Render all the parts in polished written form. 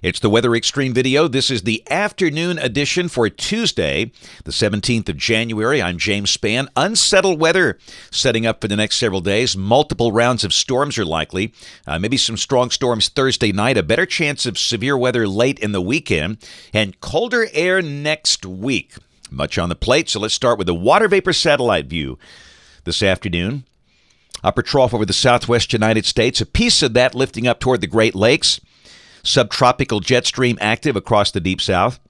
It's the Weather Xtreme video. This is the afternoon edition for Tuesday, the 17th of January. I'm James Spann. Unsettled weather setting up for the next several days. Multiple rounds of storms are likely. Maybe some strong storms Thursday night. A better chance of severe weather late in the weekend. And colder air next week. Much on the plate, so let's start with the water vapor satellite view this afternoon. Upper trough over the southwest United States. A piece of that lifting up toward the Great Lakes. Subtropical jet stream active across the deep south.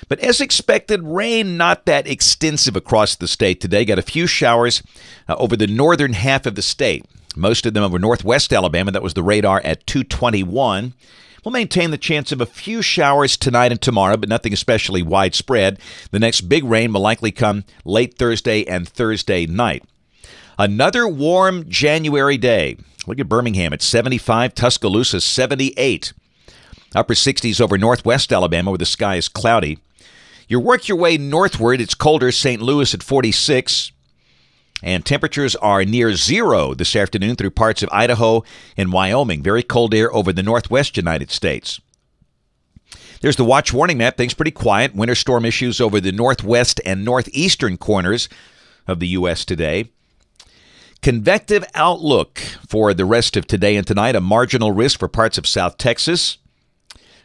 But as expected, rain not that extensive across the state today. Got a few showers over the northern half of the state. Most of them over northwest Alabama. That was the radar at 221. We'll maintain the chance of a few showers tonight and tomorrow, but nothing especially widespread. The next big rain will likely come late Thursday and Thursday night. Another warm January day. Look at Birmingham at 75, Tuscaloosa 78. Upper 60s over northwest Alabama where the sky is cloudy. You work your way northward, it's colder, St. Louis at 46. And temperatures are near zero this afternoon through parts of Idaho and Wyoming. Very cold air over the northwest United States. There's the watch warning map. Things pretty quiet. Winter storm issues over the northwest and northeastern corners of the U.S. today. Convective outlook for the rest of today and tonight. A marginal risk for parts of South Texas.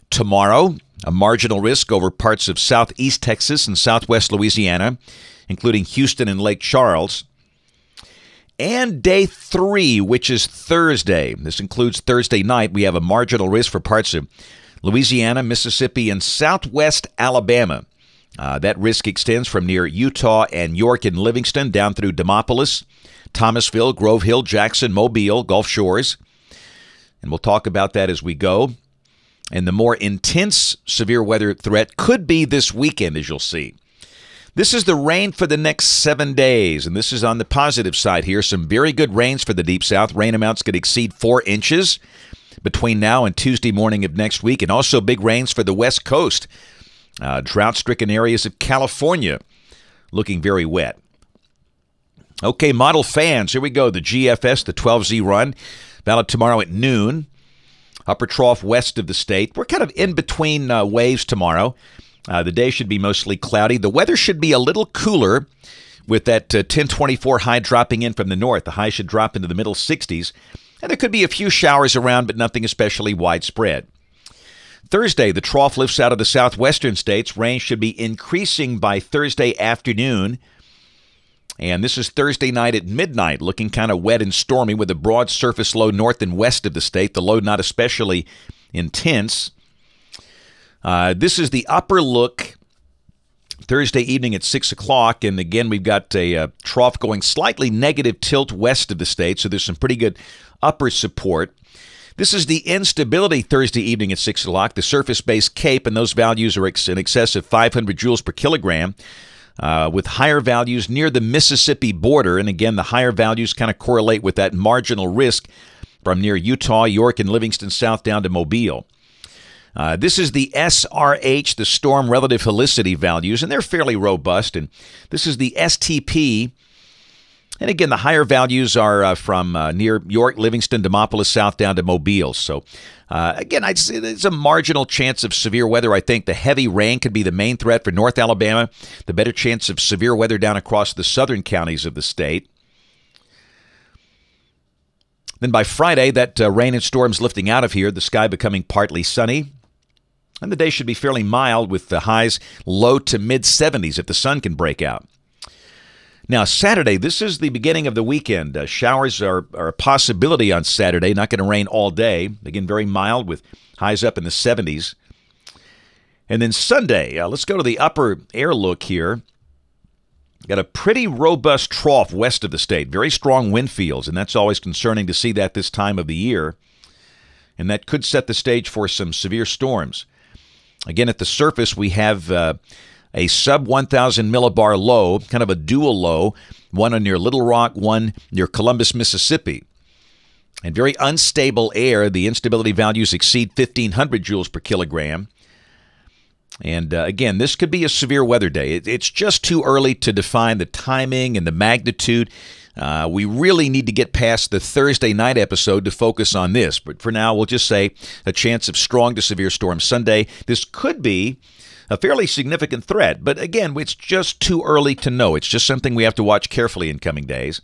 Tomorrow, a marginal risk over parts of southeast Texas and southwest Louisiana, including Houston and Lake Charles. And day 3, which is Thursday. This includes Thursday night. We have a marginal risk for parts of Louisiana, Mississippi, and southwest Alabama. That risk extends from near Utah and York and Livingston down through Demopolis, Thomasville, Grove Hill, Jackson, Mobile, Gulf Shores. And we'll talk about that as we go. And the more intense severe weather threat could be this weekend, as you'll see. This is the rain for the next 7 days, and this is on the positive side here. Some very good rains for the Deep South. Rain amounts could exceed 4 inches between now and Tuesday morning of next week, and also big rains for the West Coast. Drought-stricken areas of California looking very wet. Okay, model fans, here we go. The GFS, the 12Z run, valid tomorrow at noon. Upper trough west of the state. We're kind of in between waves tomorrow. The day should be mostly cloudy. The weather should be a little cooler with that 1024 high dropping in from the north. The high should drop into the middle 60s. And there could be a few showers around, but nothing especially widespread. Thursday, the trough lifts out of the southwestern states. Rain should be increasing by Thursday afternoon. And this is Thursday night at midnight, looking kind of wet and stormy with a broad surface low north and west of the state. The low not especially intense. This is the upper look Thursday evening at 6 o'clock. And again, we've got a trough going slightly negative tilt west of the state. So there's some pretty good upper support. This is the instability Thursday evening at 6 o'clock. The surface-based CAPE, and those values are in excess of 500 joules per kilogram. With higher values near the Mississippi border. And again, the higher values kind of correlate with that marginal risk from near Utah, York, and Livingston south down to Mobile. This is the SRH, the storm relative helicity values, and they're fairly robust. And this is the STP. And again, the higher values are from near York, Livingston, Demopolis, south down to Mobile. So, again, I'd say there's a marginal chance of severe weather. I think the heavy rain could be the main threat for North Alabama. The better chance of severe weather down across the southern counties of the state. Then by Friday, that rain and storms lifting out of here, the sky becoming partly sunny. And the day should be fairly mild with the highs low to mid-70s if the sun can break out. Now, Saturday, this is the beginning of the weekend. Showers are a possibility on Saturday. Not going to rain all day. Again, very mild with highs up in the 70s. And then Sunday, let's go to the upper air look here. Got a pretty robust trough west of the state. Very strong wind fields, and that's always concerning to see that this time of the year. And that could set the stage for some severe storms. Again, at the surface, we have a sub-1,000 millibar low, kind of a dual low, one near Little Rock, one near Columbus, Mississippi. And very unstable air. The instability values exceed 1,500 joules per kilogram. And again, this could be a severe weather day. It's just too early to define the timing and the magnitude. We really need to get past the Thursday night episode to focus on this. But for now, we'll just say a chance of strong to severe storms Sunday. This could be a fairly significant threat. But again, it's just too early to know. It's just something we have to watch carefully in coming days.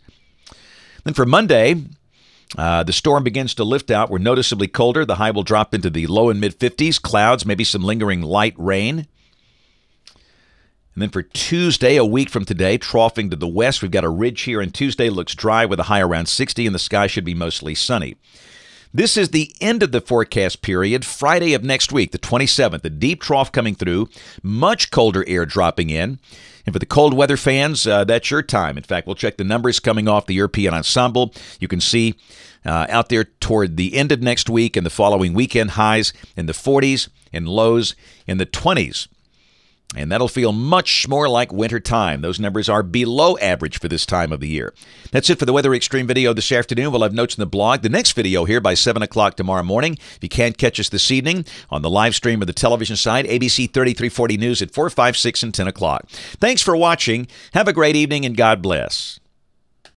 Then for Monday, the storm begins to lift out. We're noticeably colder. The high will drop into the low and mid-50s. Clouds, maybe some lingering light rain. And then for Tuesday, a week from today, troughing to the west, we've got a ridge here, and Tuesday looks dry with a high around 60, and the sky should be mostly sunny. This is the end of the forecast period. Friday of next week, the 27th, the deep trough coming through, much colder air dropping in. And for the cold weather fans, that's your time. In fact, we'll check the numbers coming off the European ensemble. You can see out there toward the end of next week and the following weekend, highs in the 40s and lows in the 20s. And that'll feel much more like winter time. Those numbers are below average for this time of the year. That's it for the Weather Xtreme video this afternoon. We'll have notes in the blog. The next video here by 7 o'clock tomorrow morning. If you can't catch us this evening on the live stream of the television side, ABC 3340 News at 4, 5, 6, and 10 o'clock. Thanks for watching. Have a great evening, and God bless.